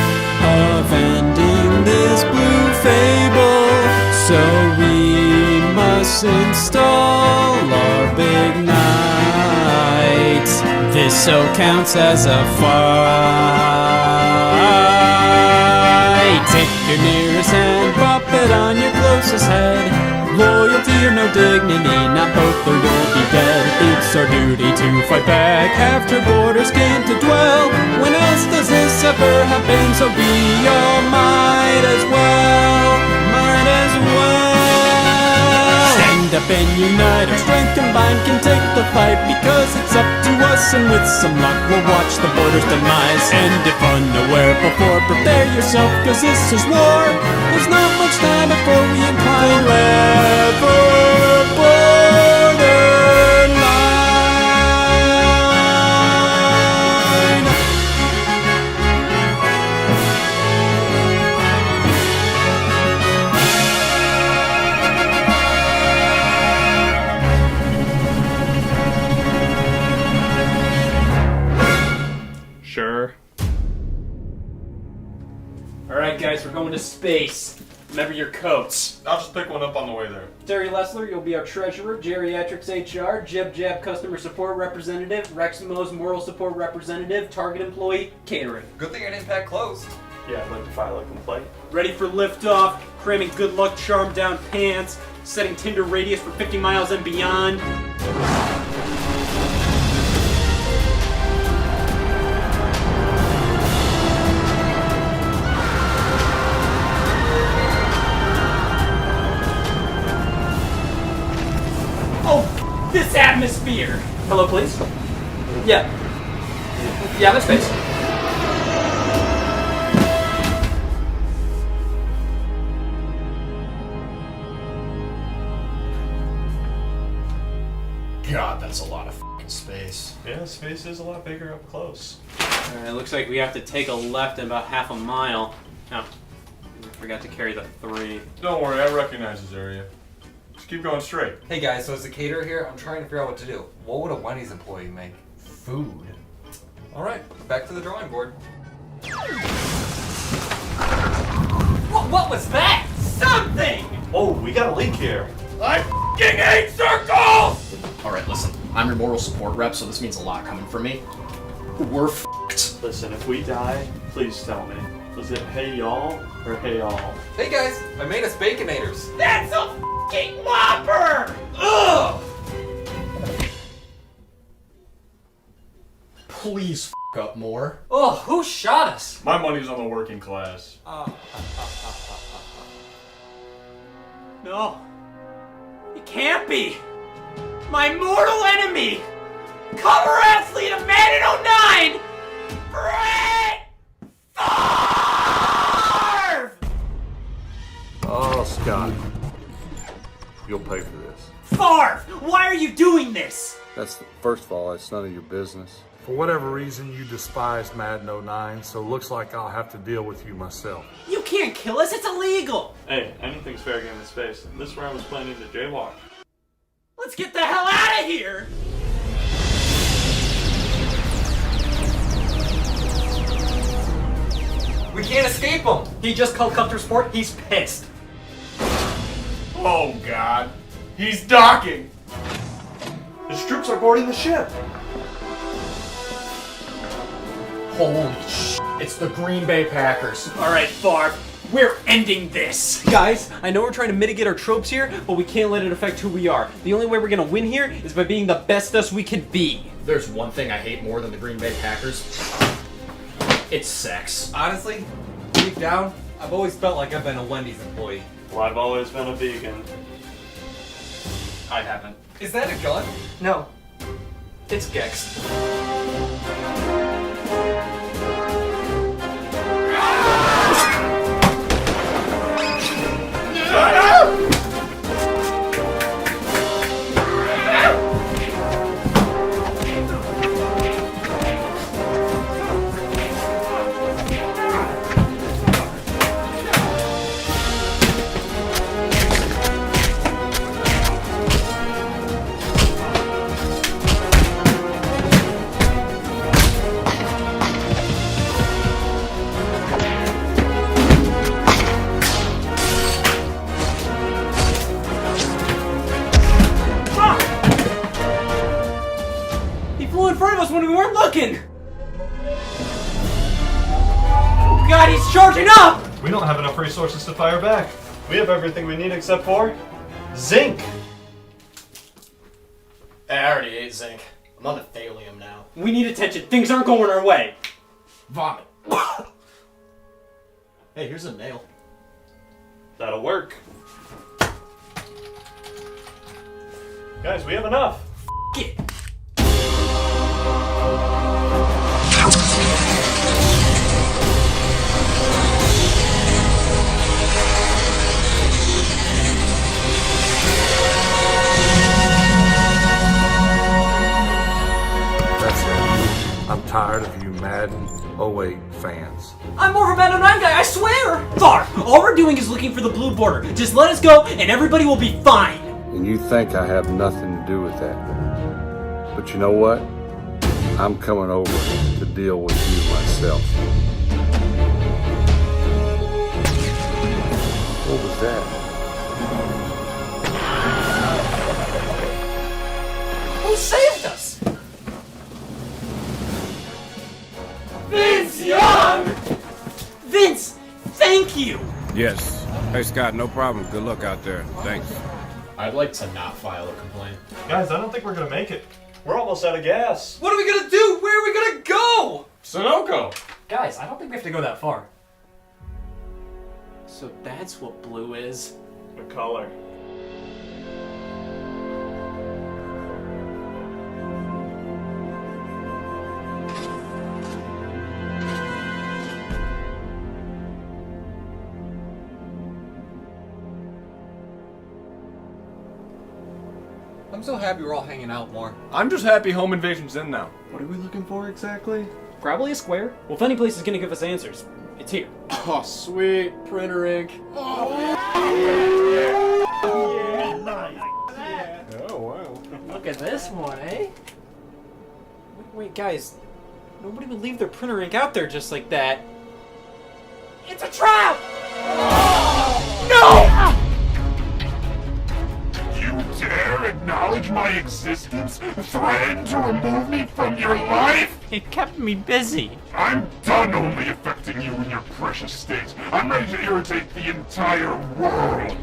of ending this blue fable, so we Let's install our big night. This so counts as a fight. Take your nearest hand, pop it on your closest head. Loyalty or no dignity, not both or you'll be dead. It's our duty to fight back after borders came to dwell. When else does this ever happen? So we all might as well, might as well. Stand up and unite, our strength combined can take the fight. Because it's up to us and with some luck we'll watch the border's demise. And if unaware before, prepare yourself, cause this is war. There's not much time before we incline. Forever borderline. Sure. Alright guys, we're going to space. Remember your coats. I'll just pick one up on the way there. Terry Lessler, you'll be our treasurer. Geriatrics HR, Jib Jab customer support representative, Rex Mo's moral support representative, target employee, catering. Good thing I didn't pack clothes. Yeah, I'd like to file a complaint. Ready for liftoff, cramming good luck charm down pants, setting Tinder radius for 50 miles and beyond. Oh, this atmosphere! Hello, please? Yeah. Yeah, I'm in space. God, that's a lot of fucking space. Yeah, space is a lot bigger up close. Alright, looks like we have to take a left in about half a mile. Oh, I forgot to carry the 3. Don't worry, I recognize this area. Just keep going straight. Hey guys, so as a caterer here, I'm trying to figure out what to do. What would a Wendy's employee make? Food. Alright, back to the drawing board. What was that? Something! Oh, we got a leak here. I f***ing hate circles! Alright, listen. I'm your moral support rep, so this means a lot coming from me. We're f***ed. Listen, if we die, please tell me. Was it hey y'all or hey all? Hey guys, I made us Baconators. That's a f***ing Whopper! Ugh! Please f*** up more. Oh, who shot us? My money's on the working class. No. It can't be! My mortal enemy! Cover athlete of Man in 09! Brett Favre! Oh, Scott. You'll pay for this. Favre! Why are you doing this? First of all, it's none of your business. For whatever reason, you despised Madden 09, so looks like I'll have to deal with you myself. You can't kill us, it's illegal! Hey, anything's fair game in space. And this round was planning to jaywalk. Let's get the hell out of here! We can't escape him! He just called Cutter Sport, he's pissed. Oh god. He's docking! His troops are boarding the ship. Holy shit. It's the Green Bay Packers. Alright, Favre, we're ending this! Guys, I know we're trying to mitigate our tropes here, but we can't let it affect who we are. The only way we're gonna win here is by being the best us we can be. There's one thing I hate more than the Green Bay Packers. It's sex. Honestly, deep down, I've always felt like I've been a Wendy's employee. Well, I've always been a vegan. I haven't. Is that a gun? No. It's Gex. front of us when we weren't looking! Oh god, he's charging up! We don't have enough resources to fire back. We have everything we need except for zinc. I already ate zinc. I'm on a thallium now. We need attention. Things aren't going our way. Vomit. Hey, here's a nail. That'll work. Guys, we have enough. F it. That's it. I'm tired of you Madden 08 fans. I'm more of a Madden 09 guy, I swear! Thar, all we're doing is looking for the blue border. Just let us go and everybody will be fine. And you think I have nothing to do with that. But you know what? I'm coming over to deal with you myself. What was that? Who saved us? Vince Young! Vince, thank you! Yes. Hey, Scott, no problem. Good luck out there. Thanks. I'd like to not file a complaint. Guys, I don't think we're gonna make it. We're almost out of gas. What are we gonna do? Where are we gonna go? Sunoco! Guys, I don't think we have to go that far. So that's what blue is. The color. I'm so happy we're all hanging out more. I'm just happy home invasion's in now. What are we looking for exactly? Probably a square. Well, if any place is gonna give us answers, it's here. Oh, sweet. Printer ink. Oh, wow. Look at this one, eh? Wait, guys. Nobody would leave their printer ink out there just like that. It's a trap! No! You dare acknowledge my existence? Threaten to remove me from your life? It kept me busy. I'm done only affecting you in your precious state. I'm ready to irritate the entire world.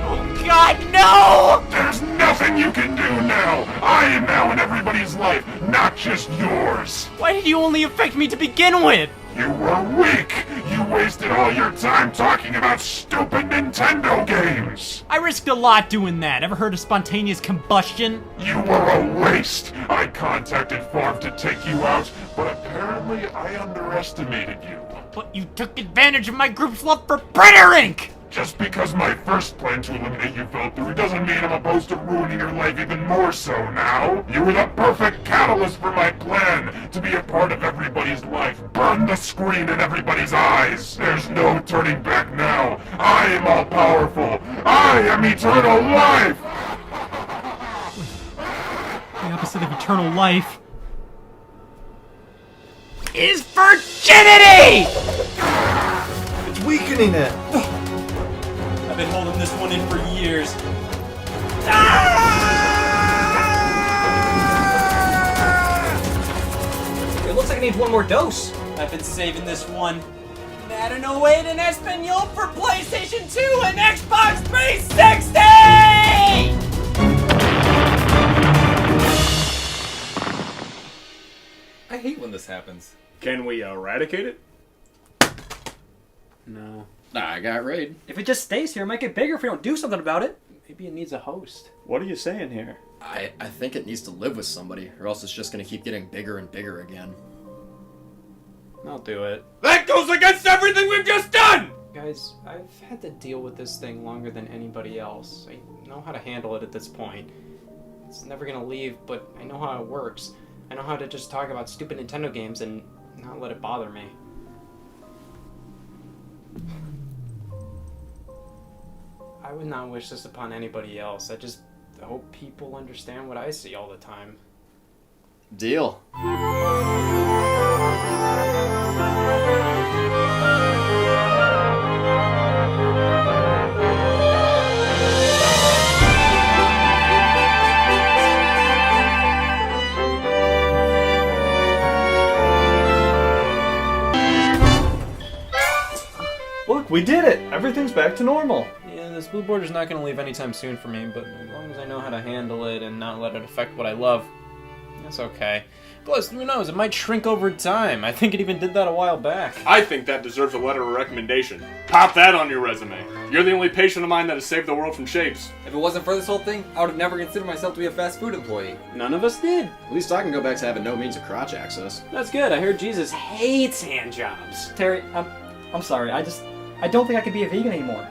Oh God, no! There's nothing you can do now. I am now in everybody's life, not just yours. Why did you only affect me to begin with? You were weak. You wasted all your time talking about stupid Nintendo games. I risked a lot doing that. Ever heard of spontaneous combustion? You were a waste. I contacted Farm to take you out, but apparently I underestimated you. But you took advantage of my group's love for printer ink! Just because my first plan to eliminate you fell through doesn't mean I'm opposed to ruining your life even more so now. You were the perfect catalyst for my plan, to be a part of everybody's life. Burn the screen in everybody's eyes. There's no turning back now. I am all powerful. I am eternal life. The opposite of eternal life is virginity! It's weakening it. I've been holding this one in for years. It looks like I need one more dose. I've been saving this one. Madden 08 and Espanol for PlayStation 2 and Xbox 360! I hate when this happens. Can we eradicate it? No. Nah, I got raid. If it just stays here, it might get bigger if we don't do something about it. Maybe it needs a host. What are you saying here? I think it needs to live with somebody, or else it's just gonna keep getting bigger and bigger again. I'll do it. That goes against everything we've just done! Guys, I've had to deal with this thing longer than anybody else. I know how to handle it at this point. It's never gonna leave, but I know how it works. I know how to just talk about stupid Nintendo games and not let it bother me. I would not wish this upon anybody else. I just hope people understand what I see all the time. Deal. we did it! Everything's back to normal. Yeah, this blue border's not gonna leave anytime soon for me, but as long as I know how to handle it and not let it affect what I love, that's okay. Plus, who knows, it might shrink over time. I think it even did that a while back. I think that deserves a letter of recommendation. Pop that on your resume. You're the only patient of mine that has saved the world from shapes. If it wasn't for this whole thing, I would have never considered myself to be a fast food employee. None of us did. At least I can go back to having no means of crotch access. That's good. I heard Jesus hates hand jobs. Terry, I'm sorry. I don't think I can be a vegan anymore.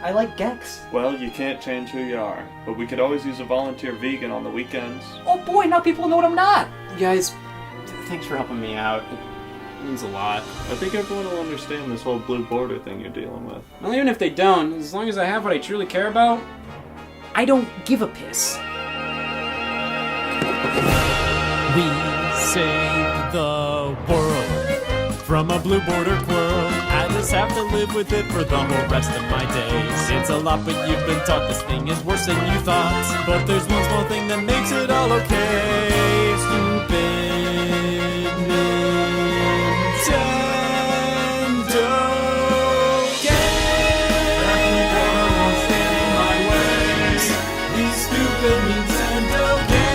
I like Gex. Well, you can't change who you are, but we could always use a volunteer vegan on the weekends. Oh boy, now people know what I'm not. You guys, thanks for helping me out. It means a lot. I think everyone will understand this whole blue border thing you're dealing with. Well, even if they don't, as long as I have what I truly care about, I don't give a piss. We save the world from a blue border world. I just have to live with it for the whole rest of my days. It's a lot, but you've been taught this thing is worse than you thought. But there's one small thing that makes it all okay. Stupid Nintendo games. Everyone wants to in my ways. These stupid Nintendo games.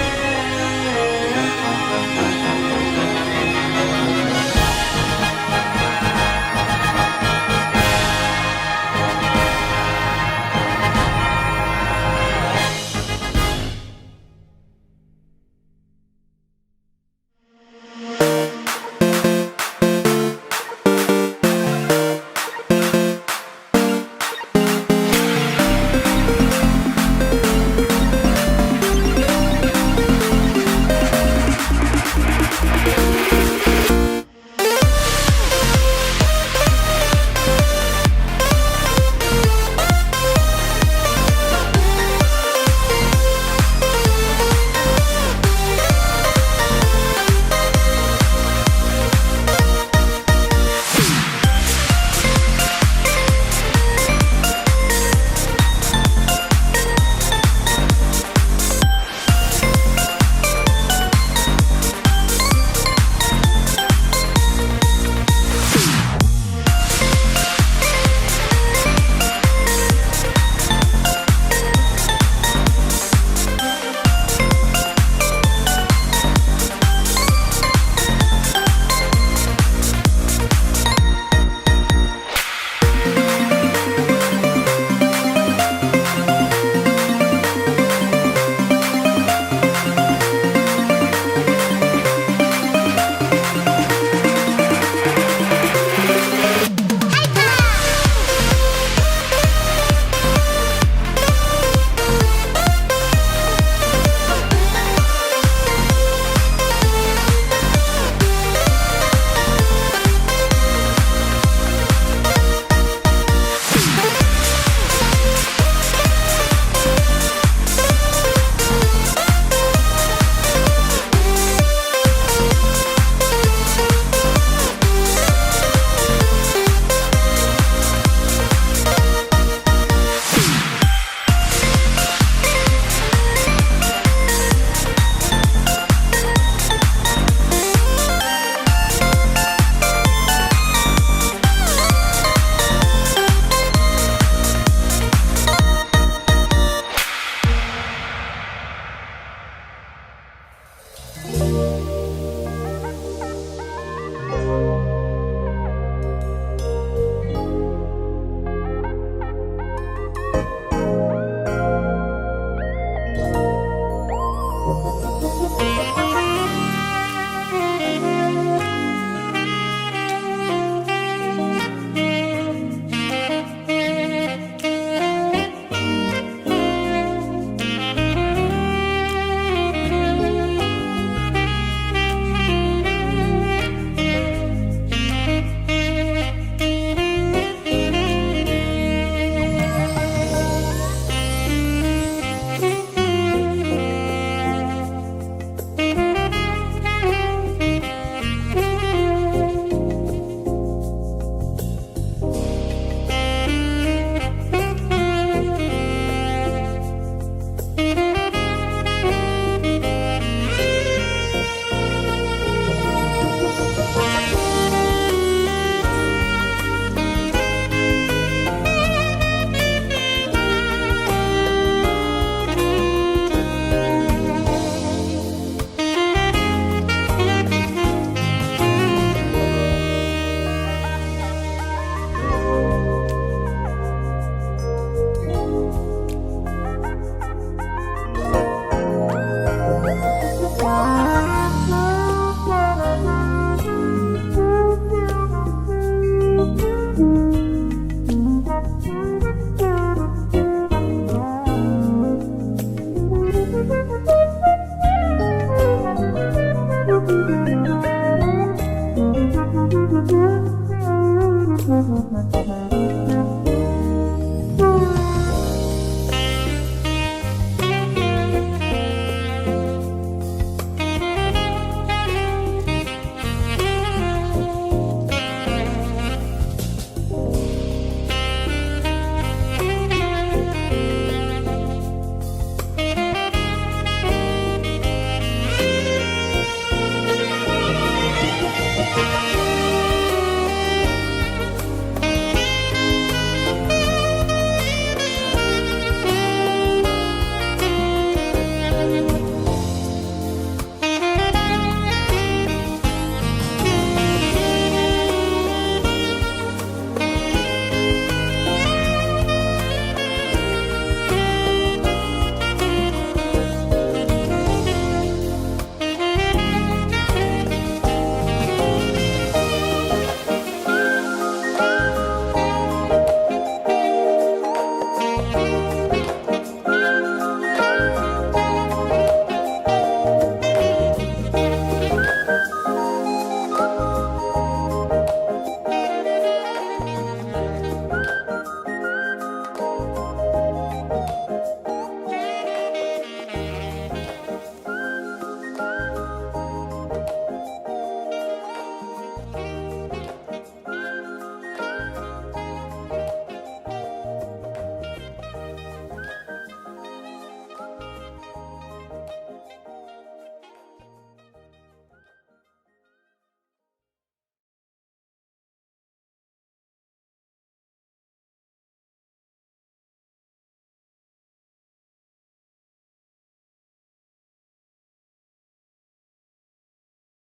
Thank you.